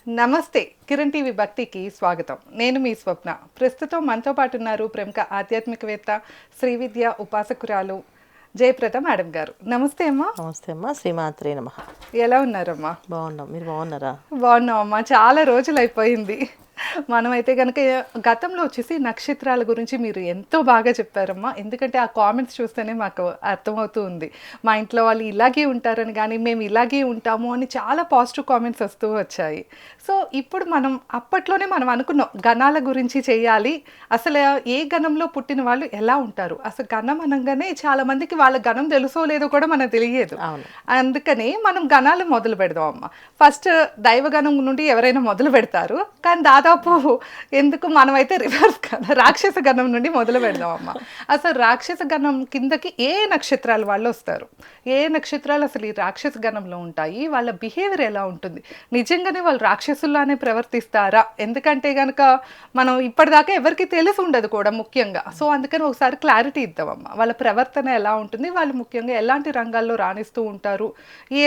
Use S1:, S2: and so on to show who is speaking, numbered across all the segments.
S1: నమస్తే. కిరణ్ టీవీ భక్తికి స్వాగతం. నేను మీ స్వప్న. ప్రస్తుతం మనతో పాటు ఉన్నారు ప్రముఖ ఆధ్యాత్మికవేత్త, శ్రీ విద్య ఉపాసకురాలు జయప్రద మేడం గారు. నమస్తే అమ్మా.
S2: నమస్తే అమ్మా. శ్రీమాత్రే నమః.
S1: ఎలా ఉన్నారమ్మా?
S2: బాగున్నాం, మీరు బాగున్నారా?
S1: బాగున్నామమ్మా. చాలా రోజులు అయిపోయింది. మనమైతే కనుక గతంలో వచ్చేసి నక్షత్రాల గురించి మీరు ఎంతో బాగా చెప్పారమ్మా. ఎందుకంటే ఆ కామెంట్స్ చూస్తేనే మాకు అర్థమవుతూ ఉంది. మా ఇంట్లో వాళ్ళు ఇలాగే ఉంటారని కానీ మేము ఇలాగే ఉంటాము అని చాలా పాజిటివ్ కామెంట్స్ వస్తూ వచ్చాయి. సో ఇప్పుడు అప్పట్లోనే మనం అనుకున్నాం గణాల గురించి చేయాలి. అసలు ఏ గణంలో పుట్టిన వాళ్ళు ఎలా ఉంటారు, అసలు గణం అనగానే చాలా మందికి వాళ్ళ గణం తెలుసో లేదో కూడా మనకు తెలియదు. అందుకని మనం గణాలు మొదలు పెడదాం అమ్మ. ఫస్ట్ దైవగణం నుండి ఎవరైనా మొదలు పెడతారు, కానీ దాదాపు ఎందుకు మనమైతే రివర్స్ కదా, రాక్షస గణం నుండి మొదలు పెడదాం అమ్మ. అసలు రాక్షస గణం కిందకి ఏ నక్షత్రాలు వాళ్ళు వస్తారు, ఏ నక్షత్రాలు అసలు ఈ రాక్షస గణంలో ఉంటాయి, వాళ్ళ బిహేవియర్ ఎలా ఉంటుంది, నిజంగానే వాళ్ళు రాక్షసుల్లానే ప్రవర్తిస్తారా? ఎందుకంటే కనుక మనం ఇప్పటిదాకా ఎవరికి తెలిసి ఉండదు కూడా ముఖ్యంగా. సో అందుకని ఒకసారి క్లారిటీ ఇద్దామమ్మా. వాళ్ళ ప్రవర్తన ఎలా ఉంటుంది, వాళ్ళు ముఖ్యంగా ఎలాంటి రంగాల్లో రాణిస్తూ ఉంటారు,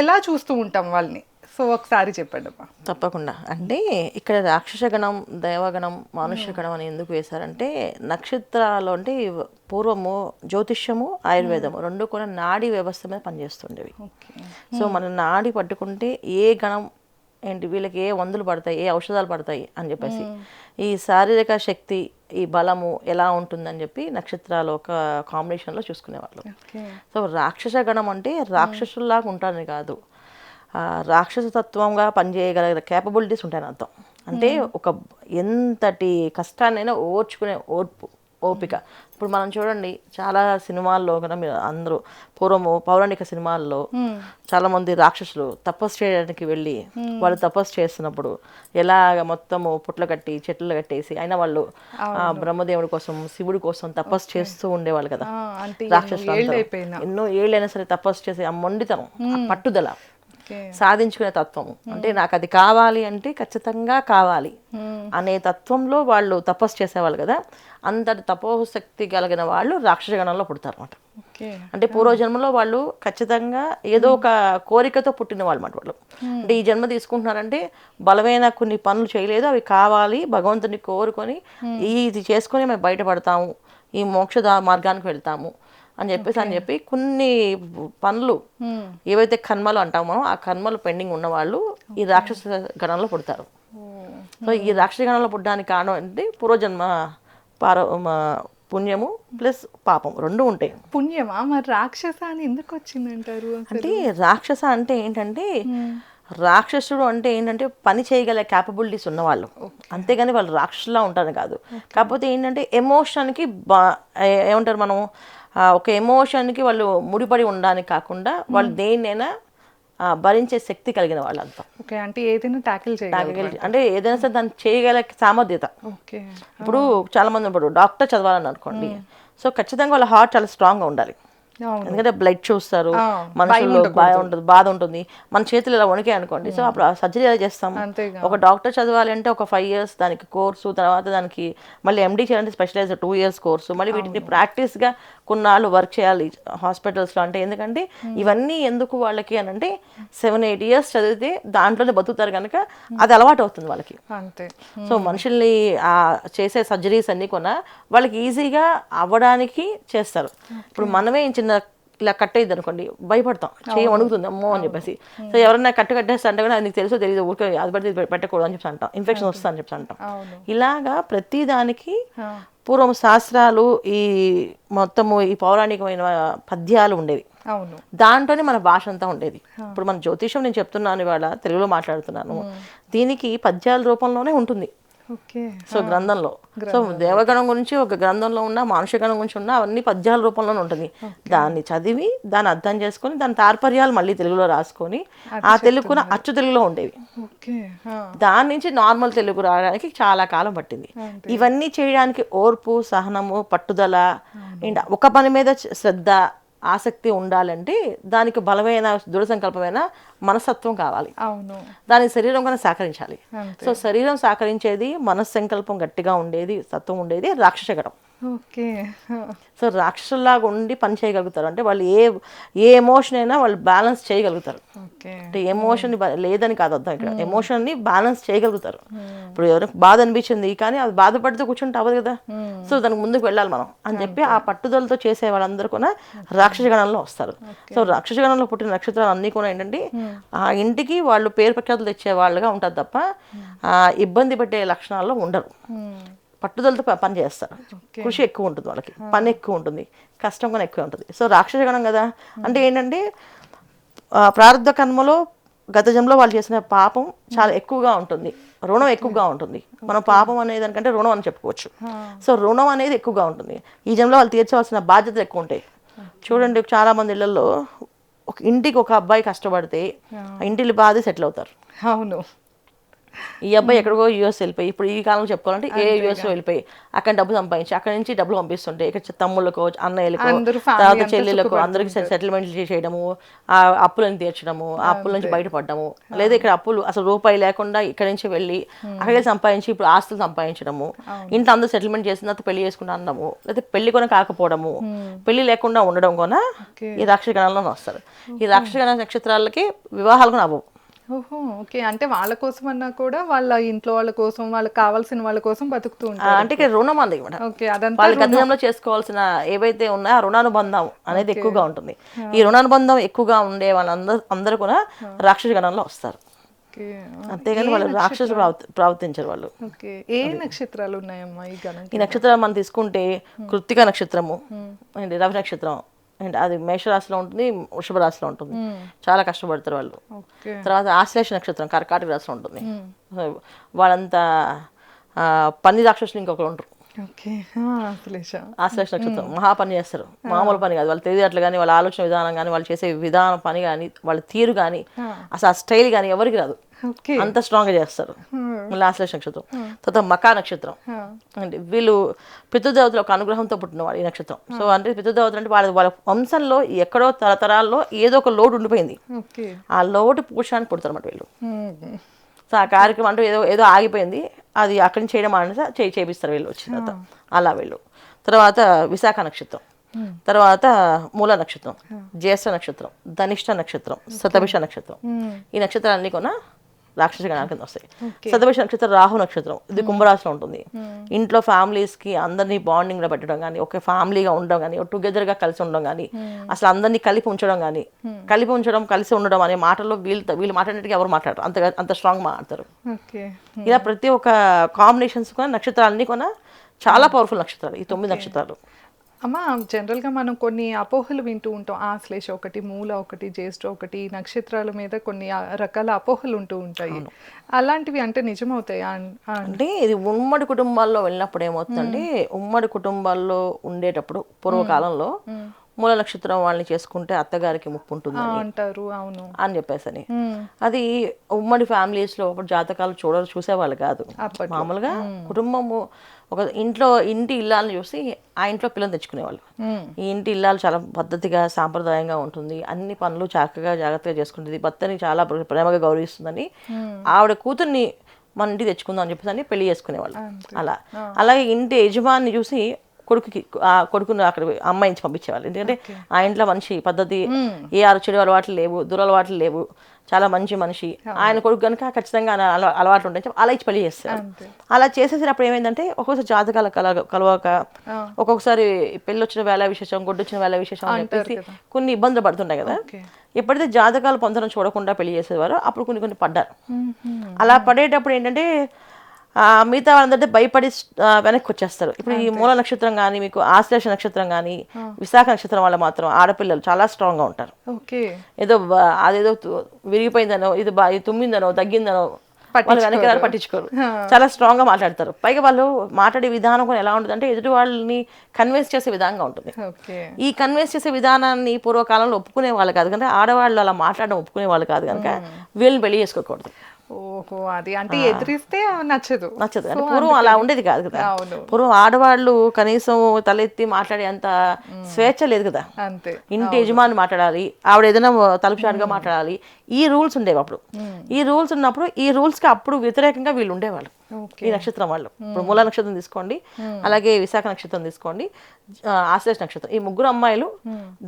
S1: ఎలా చూస్తూ ఉంటాం వాళ్ళని, సో ఒకసారి చెప్పండి అమ్మా.
S2: తప్పకుండా. అంటే ఇక్కడ రాక్షసగణం, దైవగణం, మానుష్యగణం అని ఎందుకు వేశారంటే నక్షత్రాలు అంటే పూర్వము జ్యోతిష్యము, ఆయుర్వేదము రెండు కూడా నాడీ వ్యవస్థ మీద పనిచేస్తుండేవి. సో మన నాడి పట్టుకుంటే ఏ గణం ఏంటి, వీళ్ళకి ఏ మందులు పడతాయి, ఏ ఔషధాలు పడతాయి అని చెప్పేసి, ఈ శారీరక శక్తి, ఈ బలము ఎలా ఉంటుందని చెప్పి నక్షత్రాలు ఒక కాంబినేషన్లో చూసుకునేవాళ్ళు. సో రాక్షస గణం అంటే రాక్షసుల్లాగా ఉంటారని కాదు, రాక్షస తత్వంగా పనిచేయగల కేపబిలిటీస్ ఉంటాయని అర్థం. అంటే ఒక ఎంతటి కష్టాన్నైనా ఓర్చుకునే ఓపిక. ఇప్పుడు మనం చూడండి చాలా సినిమాల్లో కనుక మీరు అందరూ పూర్వము పౌరాణిక సినిమాల్లో చాలా మంది రాక్షసులు తపస్సు చేయడానికి వెళ్ళి వాళ్ళు తపస్సు చేస్తున్నప్పుడు ఎలాగ మొత్తము పుట్ల కట్టి చెట్లు కట్టేసి అయినా వాళ్ళు బ్రహ్మదేవుడి కోసం, శివుడి కోసం తపస్సు చేస్తూ ఉండేవాళ్ళు కదా రాక్షసులు. ఎన్నో ఏళ్ళైనా సరే తపస్సు చేసి ఆ మొండితనం, పట్టుదల, సాధించుకునే తత్వము, అంటే నాకు అది కావాలి అంటే ఖచ్చితంగా కావాలి అనే తత్వంలో వాళ్ళు తపస్సు చేసేవాళ్ళు కదా. అంతటి తపోశక్తి కలిగిన వాళ్ళు రాక్షస గణంలో పుడతారు అన్నమాట. అంటే పూర్వజన్మలో వాళ్ళు ఖచ్చితంగా ఏదో ఒక కోరికతో పుట్టిన వాళ్ళు అన్నమాట. వాళ్ళు అంటే ఈ జన్మ తీసుకుంటున్నారంటే బలమైన కొన్ని పనులు చేయలేదు, అవి కావాలి, భగవంతుని కోరుకొని ఇది చేసుకొని మేము బయటపడతాము, ఈ మోక్ష మార్గానికి వెళ్తాము అని చెప్పి కొన్ని పనులు ఏవైతే కర్మలు అంటామో మనం, ఆ కర్మలు పెండింగ్ ఉన్న వాళ్ళు ఈ రాక్షస గణంలో పుడతారు. సో ఈ రాక్షస గణంలో పుట్టడానికి కారణం అంటే పూర్వజన్మ పుణ్యము ప్లస్ పాపం రెండు ఉంటాయి.
S1: పుణ్యమా మరి రాక్షస అని ఎందుకు వచ్చిందంటారు?
S2: అంటే రాక్షస అంటే ఏంటంటే రాక్షసుడు అంటే ఏంటంటే పని చేయగల క్యాపబిలిటీస్ ఉన్నవాళ్ళు, అంతేగాని వాళ్ళు రాక్షసులా ఉంటారని కాదు. కాకపోతే ఏంటంటే ఎమోషన్కి ఏమంటారు మనం, ఒక ఎమోషన్కి వాళ్ళు ముడిపడి ఉండడానికి కాకుండా వాళ్ళు దేన్నైనా భరించే శక్తి కలిగిన వాళ్ళు అంతా.
S1: అంటే ఏదైనా ట్యాకిల్
S2: అంటే ఏదైనా సరే దాన్ని చేయగల సామర్థ్యత. ఇప్పుడు చాలా మంది ఇప్పుడు డాక్టర్ చదవాలని అనుకోండి, సో ఖచ్చితంగా వాళ్ళ హార్ట్ చాలా స్ట్రాంగ్గా ఉండాలి. ఎందుకంటే బ్లడ్ చూస్తారు, మనుషుల్లో బాధ ఉంటుంది, మన చేతులు ఇలా వణికే అనుకోండి, సో అప్పుడు సర్జరీ ఎలా చేస్తాం? ఒక డాక్టర్ చదవాలి అంటే ఒక 5 years దానికి కోర్సు, తర్వాత దానికి మళ్ళీ ఎండి చేయాలంటే స్పెషలైజ్ 2 years కోర్సు, మళ్ళీ వీటిని ప్రాక్టీస్గా కొన్నాళ్ళు వర్క్ చేయాలి హాస్పిటల్స్లో. అంటే ఎందుకంటే ఇవన్నీ ఎందుకు వాళ్ళకి అని అంటే 7-8 years చదివితే దాంట్లోనే బతుకుతారు కనుక అది అలవాటు అవుతుంది వాళ్ళకి. సో మనుషుల్ని చేసే సర్జరీస్ అన్నీ కొన్నా వాళ్ళకి ఈజీగా అవ్వడానికి చేస్తారు. ఇప్పుడు మనమే ఇలా కట్టేది అనుకోండి, భయపడతాం, చేయి వణుకుతుంది అమ్మో అని చెప్పేసి. సో ఎవరైనా కట్టేస్తా అంటే కూడా నీకు తెలుసో తెలియదు, ఊరికే అది పడితే పెట్టకూడదు అని చెప్పి అంటాం, ఇన్ఫెక్షన్ వస్తా అని చెప్పి అంటాం. ఇలాగా ప్రతి దానికి పూర్వం శాస్త్రాలు, ఈ మొత్తము ఈ పౌరాణికమైన పద్యాలు ఉండేవి, దాంట్లోనే మన భాష అంతా ఉండేది. ఇప్పుడు మన జ్యోతిషం నేను చెప్తున్నాను, ఇవాళ తెలుగులో మాట్లాడుతున్నాను, దీనికి పద్యాల రూపంలోనే ఉంటుంది. సో గ్రంథంలో, సో దేవగణం గురించి ఒక గ్రంథంలో ఉన్న, మానుషగణం గురించి ఉన్న అవన్నీ పద్యాల రూపంలోనే ఉంటుంది. దాన్ని చదివి దాన్ని అర్థం చేసుకొని దాని తాత్పర్యాలు మళ్ళీ తెలుగులో రాసుకొని ఆ తెలుగున అచ్చు తెలుగులో ఉండేవి. దాని నుంచి నార్మల్ తెలుగు రావడానికి చాలా కాలం పట్టింది. ఇవన్నీ చేయడానికి ఓర్పు, సహనము, పట్టుదల, ఒక పని మీద శ్రద్ధ, ఆసక్తి ఉండాలంటే దానికి బలమైన దృఢ సంకల్పమైన మనస్తత్వం కావాలి. దానికి శరీరం కూడా సహకరించాలి. సో శరీరం సహకరించేది, మనస్సంకల్పం గట్టిగా ఉండేది, తత్వం ఉండేది రాక్షస గణం.
S1: ఓకే.
S2: సో రాక్షసుల్లాగా ఉండి పని చేయగలుగుతారు. అంటే వాళ్ళు ఏ ఎమోషన్ అయినా వాళ్ళు బ్యాలెన్స్ చేయగలుగుతారు.
S1: ఓకే.
S2: అంటే ఎమోషన్ లేదని కాదు అర్థం, ఇక్కడ ఎమోషన్ని బ్యాలెన్స్ చేయగలుగుతారు. ఇప్పుడు ఎవరికి బాధ అనిపించింది కానీ అది బాధపడితే కూర్చుంటే అవ్వదు కదా, సో దానికి ముందుకు వెళ్ళాలి మనం అని చెప్పి ఆ పట్టుదలతో చేసే వాళ్ళందరూ కూడా రాక్షస గణంలో వస్తారు. సో రాక్షస గణంలో పుట్టిన నక్షత్రాలు అన్నీ కూడా ఏంటంటే ఆ ఇంటికి వాళ్ళు పేరు ప్రఖ్యాతులు తెచ్చే వాళ్ళుగా ఉంటారు తప్ప ఇబ్బంది పెట్టే లక్షణాల్లో ఉండరు. పట్టుదలతో పని చేస్తారు, కృషి ఎక్కువ ఉంటుంది వాళ్ళకి, పని ఎక్కువ ఉంటుంది, కష్టం కూడా ఎక్కువ ఉంటుంది. సో రాక్షస గణం కదా అంటే ఏంటంటే ప్రారంభ కర్మలో గత జన్మలో వాళ్ళు చేసిన పాపం చాలా ఎక్కువగా ఉంటుంది, రుణం ఎక్కువగా ఉంటుంది. మనం పాపం అనేది దానికంటే రుణం అని చెప్పుకోవచ్చు. సో రుణం అనేది ఎక్కువగా ఉంటుంది. ఈ జన్మలో వాళ్ళు తీర్చవలసిన బాధ్యతలు ఎక్కువ ఉంటాయి. చూడండి చాలా మంది ఇళ్లలో ఒక ఇంటికి ఒక అబ్బాయి కష్టపడితే ఆ ఇంటిని బాధ సెటిల్ అవుతారు.
S1: అవును.
S2: ఈ అబ్బాయి ఎక్కడికో యూఎస్ వెళ్ళిపోయి, ఇప్పుడు ఈ కాలంలో చెప్పుకోవాలంటే యూఎస్లో వెళ్ళిపోయి అక్కడ డబ్బు సంపాదించి అక్కడ నుంచి డబ్బులు పంపిస్తుంటే ఇక్కడ తమ్ముళ్ళకో అన్నయ్యలకో తర్వాత చెల్లెళ్ళకో అందరికి సెటిల్మెంట్లు చేయడము, ఆ అప్పులను తీర్చడము, ఆ అప్పుల నుంచి బయటపడము, లేదా ఇక్కడ అప్పులు అసలు రూపాయి లేకుండా ఇక్కడ నుంచి వెళ్ళి అక్కడికి సంపాదించి ఇప్పుడు ఆస్తులు సంపాదించడము, ఇంట్లో అందరూ సెటిల్మెంట్ చేసిన తర్వాత పెళ్లి చేసుకుంటా అన్నము, లేదా పెళ్లి కూడా కాకపోవడము, పెళ్లి లేకుండా ఉండడం కూడా ఈ రాక్షస గణంలోనే వస్తారు. ఈ రాక్షస గణ నక్షత్రాలకి వివాహాలు కూడా అవ్వవు.
S1: ఓహో, ఓకే. అంటే వాళ్ళ కోసం అన్నా కూడా వాళ్ళ ఇంట్లో వాళ్ళ కోసం, వాళ్ళకి కావాల్సిన వాళ్ళ కోసం బతుకుతూ ఉంటారు.
S2: అంటే ఇక్కడ రుణం అంది
S1: ఓకే, అదంతా
S2: వాళ్ళ గతంలో చేసుకోవాల్సిన ఏవైతే ఉన్నాయో ఆ రుణానుబంధం అనేది ఎక్కువగా ఉంటుంది. ఈ రుణానుబంధం ఎక్కువగా ఉండే వాళ్ళందరూ కూడా రాక్షస గణంలో వస్తారు. అంతేగాని వాళ్ళు రాక్షసులు ప్రవర్తించారు వాళ్ళు.
S1: ఏ నక్షత్రాలు ఉన్నాయమ్మా ఈ గణం?
S2: ఈ నక్షత్రాలు మనం తీసుకుంటే కృత్తిక నక్షత్రము అండ్ రవి నక్షత్రం అండ్ అది మేషరాశిలో ఉంటుంది, వృషభ రాశిలో ఉంటుంది, చాలా కష్టపడతారు వాళ్ళు. తర్వాత ఆశ్లేష నక్షత్రం కర్కాటక రాశిలో ఉంటుంది. వాళ్ళంతా పన్ని రాక్షసులు ఇంకొకరు ఉంటారు. ఆశ్లేష నక్షత్రం మహా పని చేస్తారు, మామూలు పని కాదు. వాళ్ళు తెలియట్లు కానీ వాళ్ళ ఆలోచన విధానం కానీ వాళ్ళు చేసే విధానం పని కానీ వాళ్ళ తీరు కానీ అసలు ఆ స్టైల్ కానీ ఎవరికి రాదు, అంత స్ట్రాంగ్ గా చేస్తారు. మళ్ళీ ఆశ్లేష నక్షత్రం. తర్వాత మకా నక్షత్రం అంటే వీళ్ళు పితృదేవతల ఒక అనుగ్రహంతో పుట్టినవాడు ఈ నక్షత్రం. సో అంటే పితృదేవతలు అంటే వాళ్ళ వంశంలో ఎక్కడో తరతరాల్లో ఏదో ఒక లోటు ఉండిపోయింది, ఆ లోటు పూడ్చడానికి పుడతారు అన్నమాట వీళ్ళు. సో ఆ కార్యక్రమం అంటూ ఏదో ఆగిపోయింది, అది అక్కడి నుంచి చేయడం అనేది చేపిస్తారు వీళ్ళు వచ్చిన తర్వాత. అలా వీళ్ళు తర్వాత విశాఖ నక్షత్రం, తర్వాత మూల నక్షత్రం, జ్యేష్ఠ నక్షత్రం, ధనిష్ట నక్షత్రం, శతభిష నక్షత్రం. ఈ నక్షత్రాలన్నీ కూడా రాక్షస గణాల కింద వస్తాయి. శతభిష నక్షత్రం రాహు నక్షత్రం, ఇది కుంభరాశిలో ఉంటుంది. ఇంట్లో ఫ్యామిలీస్ కి అందరినీ బాండింగ్ లో పెట్టడం కానీ, ఒక ఫ్యామిలీగా ఉండడం కానీ, టుగెదర్ గా కలిసి ఉండడం కానీ, అసలు అందరినీ కలిపి ఉంచడం కానీ, కలిసి ఉండడం అనే మాటల్లో వీళ్ళు మాట్లాడినట్టుగా ఎవరు మాట్లాడరు, అంత స్ట్రాంగ్ మాట్లాడతారు. ఇలా ప్రతి ఒక్క కాంబినేషన్స్ కూడా నక్షత్రాలన్నీ కూడా చాలా పవర్ఫుల్ నక్షత్రాలు ఈ 9 నక్షత్రాలు.
S1: అమ్మ, జనరల్గా మనం కొన్ని అపోహలు వింటూ ఉంటాం. ఆశ్లేష ఒకటి, మూల ఒకటి, జ్యేష్ఠ ఒకటి, నక్షత్రాల మీద కొన్ని రకాల అపోహలు ఉంటూ ఉంటాయి. అలాంటివి అంటే నిజమవుతాయా?
S2: అంటే ఇది ఉమ్మడి కుటుంబాల్లో వెళ్ళినప్పుడు ఏమవుతుందంటే, ఉమ్మడి కుటుంబాల్లో ఉండేటప్పుడు పూర్వకాలంలో మూల నక్షత్రం వాళ్ళని చేసుకుంటే అత్తగారికి ముప్పు ఉంటుంది
S1: అంటారు. అవును
S2: అని చెప్పేసి అది ఉమ్మడి ఫ్యామిలీస్ లో జాతకాలు చూసేవాళ్ళు కాదు. మామూలుగా కుటుంబము ఒక ఇంటి ఇల్లాలను చూసి ఆ ఇంట్లో పిల్లలు తెచ్చుకునేవాళ్ళు. ఈ ఇంటి ఇల్లాలు చాలా పద్ధతిగా సాంప్రదాయంగా ఉంటుంది, అన్ని పనులు చక్కగా జాగ్రత్తగా చేసుకుంటుంది, భర్తని చాలా ప్రేమగా గౌరవిస్తుందని ఆవిడ కూతుర్ని మన ఇంటికి తెచ్చుకుందాం అని చెప్పేసి పెళ్లి చేసుకునేవాళ్ళు. అలాగే ఇంటి యజమాని చూసి కొడుకుని అక్కడ అమ్మాయిని పంపించేవాళ్ళు. ఎందుకంటే ఆ ఇంట్లో మనిషి పద్ధతి, ఏ చెడు అలవాట్లు లేవు, దురలవాట్లు లేవు, చాలా మంచి మనిషి, ఆయన కొడుకు కనుక ఖచ్చితంగా అలవాట్లు ఉంటాయి, అలా ఇచ్చి పెళ్లి చేస్తారు. అలా చేసేసినప్పుడు ఏమైందంటే ఒక్కొక్కసారి జాతకాల కలవక, ఒక్కొక్కసారి పెళ్ళి వచ్చిన వేళ విశేషం, గొడ్డొచ్చిన వేళ విశేషం అని చెప్పేసి కొన్ని ఇబ్బందులు పడుతుంటాయి కదా. ఎప్పుడైతే జాతకాలు పొందడం చూడకుండా పెళ్లి చేసేవారో అప్పుడు కొన్ని పడ్డారు. అలా పడేటప్పుడు ఏంటంటే మిగతా వాళ్ళందరితో భయపడి వెనక్కి వచ్చేస్తారు. ఇప్పుడు ఈ మూల నక్షత్రం కానీ, మీకు ఆశ్లేష నక్షత్రం కానీ, విశాఖ నక్షత్రం వల్ల మాత్రం ఆడపిల్లలు చాలా స్ట్రాంగ్ గా ఉంటారు. ఏదో అదేదో విరిగిపోయిందనో, ఇది తుమ్మిందనో, తగ్గిందనో వాళ్ళు వెనక్కి పట్టించుకోరు, చాలా స్ట్రాంగ్ గా మాట్లాడతారు. పైగా వాళ్ళు మాట్లాడే విధానం కూడా ఎలా ఉంటుంది అంటే ఎదుటి వాళ్ళని కన్విన్స్ చేసే విధంగా ఉంటుంది. ఈ కన్విన్స్ చేసే విధానాన్ని పూర్వకాలంలో ఒప్పుకునే వాళ్ళు కాదు కనుక, ఆడవాళ్ళు అలా మాట్లాడడం ఒప్పుకునే వాళ్ళు కాదు కనుక వీళ్ళని పెళ్లి చేసుకోకూడదు.
S1: ఓహో, అది అంటే ఎదిరిస్తే నచ్చదు.
S2: పూర్వం అలా ఉండేది కాదు కదా. పూర్వం ఆడవాళ్ళు కనీసం తలెత్తి మాట్లాడే అంత స్వేచ్ఛ లేదు కదా. ఇంటి యజమాని మాట్లాడాలి, ఆవిడ ఏదైనా తలుపుచాటుగా మాట్లాడాలి, ఈ రూల్స్ ఉండేవి అప్పుడు. ఈ రూల్స్ ఉన్నప్పుడు ఈ రూల్స్ కి అప్పుడు వ్యతిరేకంగా వీళ్ళు ఉండేవాళ్ళు.
S1: ఓకే.
S2: ఈ నక్షత్రం వాళ్ళు. ఇప్పుడు మూల నక్షత్రం తీసుకోండి, అలాగే విశాఖ నక్షత్రం తీసుకోండి, ఆశ్లేష నక్షత్రం, ఈ ముగ్గురు అమ్మాయిలు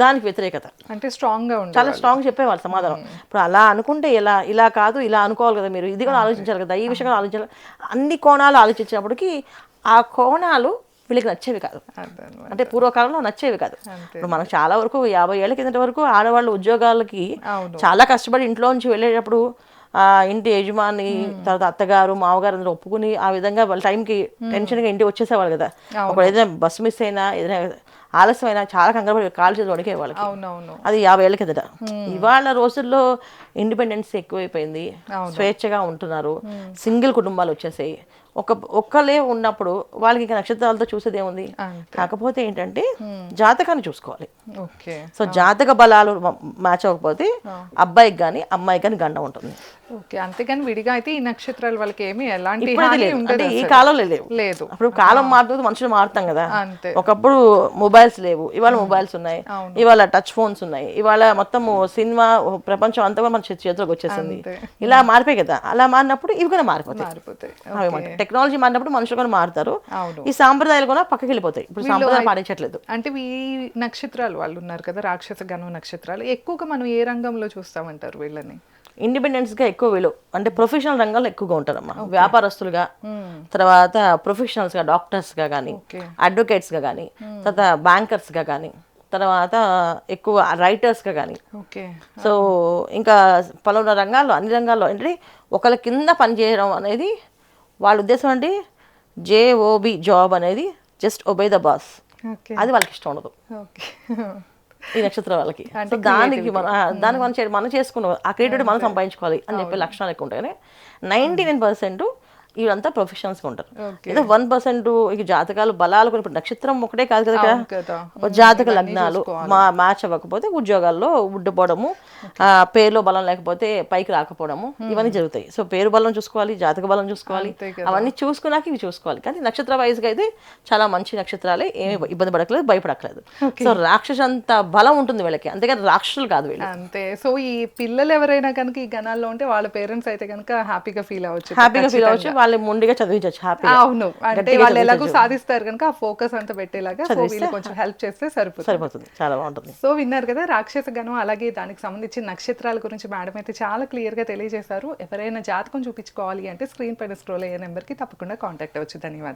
S2: దానికి వ్యతిరేకత.
S1: అంటే స్ట్రాంగ్ గా
S2: చాలా
S1: ఉండాలి.
S2: స్ట్రాంగ్ చెప్పేవాళ్ళు సమాధానం. ఇప్పుడు అలా అనుకుంటే ఎలా, ఇలా కాదు ఇలా అనుకోవాలి కదా మీరు, ఇది కూడా ఆలోచించాలి కదా, ఈ విషయం కూడా ఆలోచించాలి. అన్ని కోణాలు ఆలోచించినప్పటికీ ఆ కోణాలు వీళ్ళకి నచ్చేవి కాదు.
S1: అదన్నమాట.
S2: అంటే పూర్వకాలంలో నచ్చేవి కాదు.
S1: అంతే.
S2: ఇప్పుడు మనకు చాలా వరకు 50 ఏళ్ల కిందటి వరకు ఆడవాళ్ళు ఉద్యోగాలకి
S1: అవును.
S2: చాలా కష్టపడి ఇంట్లో నుంచి వెళ్ళేటప్పుడు ఆ ఇంటి యజమాని, తర్వాత అత్తగారు మామగారు అందరూ ఒప్పుకుని ఆ విధంగా వాళ్ళ టైంకి టెన్షన్గా ఇంటికి వచ్చేసేవాళ్ళు కదా. ఒకవేళ ఏదైనా బస్సు మిస్ అయినా ఏదైనా ఆలస్యమైనా చాలా కంగారు పడి కాలు చేతులు వణికే వాళ్ళకి.
S1: అవునవును.
S2: అది 50 ఏళ్ల కిందట. ఇవాళ రోజుల్లో ఇండిపెండెన్స్ ఎక్కువైపోయింది, స్వేచ్ఛగా ఉంటున్నారు, సింగిల్ కుటుంబాలు వచ్చేసాయి. ఒక్కలే ఉన్నప్పుడు వాళ్ళకి ఇంకా నక్షత్రాలతో చూసేది ఏముంది. కాకపోతే ఏంటంటే జాతకాన్ని చూసుకోవాలి.
S1: ఓకే.
S2: సో జాతక బలాలు మ్యాచ్ అవ్వకపోతే అబ్బాయికి కానీ అమ్మాయికి కానీ గండం ఉంటుంది.
S1: ఓకే. అంతేగాని విడిగా అయితే ఈ నక్షత్రాల వాళ్ళకి ఏమి ఎలాంటి
S2: ఇప్పుడైతే
S1: హాని
S2: లేదు,
S1: ఉండదు
S2: అంటే ఈ
S1: అసలు.
S2: కాలంలో లేవు.
S1: లేదు.
S2: అప్పుడు కాలం మారుతుంది, మనుషులు మారుతాం కదా.
S1: అంతే.
S2: ఒకప్పుడు మొబైల్స్ లేవు, ఇవాళ మొబైల్స్ ఉన్నాయి, ఇవాళ టచ్ ఫోన్స్ ఉన్నాయి, ఇవాళ మొత్తం సినిమా ప్రపంచం అంతా కూడా మన చేతిలోకి వచ్చేసింది.
S1: అంతే.
S2: ఇలా మారిపోయి కదా. అలా మారినప్పుడు ఇవి కూడా మారిపోతాయి.
S1: మారిపోతాయి.
S2: టెక్నాలజీ మారినప్పుడు మనుషులు కూడా మారుతారు,
S1: అవును.
S2: ఈ సాంప్రదాయాలు కూడా పక్కకి వెళ్ళిపోతాయి. ఇప్పుడు సాంప్రదాయం పాటించట్లేదు.
S1: అంటే ఈ నక్షత్రాలు వాళ్ళు ఉన్నారు కదా, రాక్షస గణం నక్షత్రాలు ఎక్కువగా మనం ఏ రంగంలో చూస్తామంటారు వీళ్ళని?
S2: ఇండిపెండెన్స్ గా ఎక్కువ వీళ్ళు అంటే ప్రొఫెషనల్ రంగాల్లో ఎక్కువగా ఉంటారమ్మా. వ్యాపారస్తులుగా, తర్వాత ప్రొఫెషనల్స్ గా, డాక్టర్స్ గా కానీ, అడ్వకేట్స్ గా కానీ, తర్వాత బ్యాంకర్స్ గా కానీ, తర్వాత ఎక్కువ రైటర్స్ గా కానీ.
S1: ఓకే.
S2: సో ఇంకా పలువురు రంగాల్లో, అన్ని రంగాల్లో ఏంటంటే ఒకళ్ళ కింద పనిచేయడం అనేది వాళ్ళ ఉద్దేశం. అంటే JOB జాబ్ అనేది just obey the boss,
S1: okay.
S2: అది వాళ్ళకి ఇష్టం ఉండదు
S1: ఓకే.
S2: ఈ నక్షత్రం వాళ్ళకి. సో దానికి మనం చేసుకున్నాం ఆ క్రియేటివిటీ మనం సంపాదించుకోవాలి అని చెప్పే లక్షణాలు ఎక్కువ ఉంటాయి. కానీ 99% ఇవంతా ప్రొఫెషనల్స్గా ఉంటారు. ఏదో 1% ఇక జాతకాలు బలాలు కొన్ని, ఇప్పుడు నక్షత్రం ఒకటే కాదు కదా
S1: కదా.
S2: ఇక్కడ, జాతక లగ్నాలు మ్యాచ్ అవ్వకపోతే ఉద్యోగాల్లో ఉండిపోవడము, పేరులో బలం లేకపోతే పైకి రాకపోవడము, ఇవన్నీ జరుగుతాయి. సో పేరు బలం చూసుకోవాలి, జాతక బలం చూసుకోవాలి, అవన్నీ చూసుకున్నాక ఇవి చూసుకోవాలి. కానీ నక్షత్ర వైజ్గా అయితే చాలా మంచి నక్షత్రాలే, ఏమి ఇబ్బంది పడక్కలేదు, భయపడక్కలేదు. సో రాక్షస అంత బలం ఉంటుంది వీళ్ళకి, అంతేగాని రాక్షసులు కాదు వీళ్ళు.
S1: అంతే. సో ఈ పిల్లలు ఎవరైనా కనుక ఈ గణాల్లో ఉంటే వాళ్ళ పేరెంట్స్ అయితే కనుక హ్యాపీగా ఫీల్ అవ్వచ్చు.
S2: వాళ్ళు ముందుగా చదివించవచ్చు హ్యాపీగా.
S1: అవును. అంటే వాళ్ళు ఎలాగో సాధిస్తారు కనుక ఆ ఫోకస్ అంతా పెట్టేలాగా సో వీళ్ళు కొంచెం హెల్ప్ చేస్తే
S2: సరిపోతుంది. చాలా బాగుంటుంది.
S1: సో విన్నారు కదా రాక్షస గణం, అలాగే దానికి సంబంధించిన నక్షత్రాల గురించి మేడం అయితే చాలా క్లియర్ గా తెలియజేశారు. ఎవరైనా జాతకం చూపించుకోవాలి అంటే స్క్రీన్ పైన స్క్రోల్ అయ్యే నెంబర్ కి తప్పకుండా కాంటాక్ట్ అవ్వచ్చు. ధన్యవాదాలు.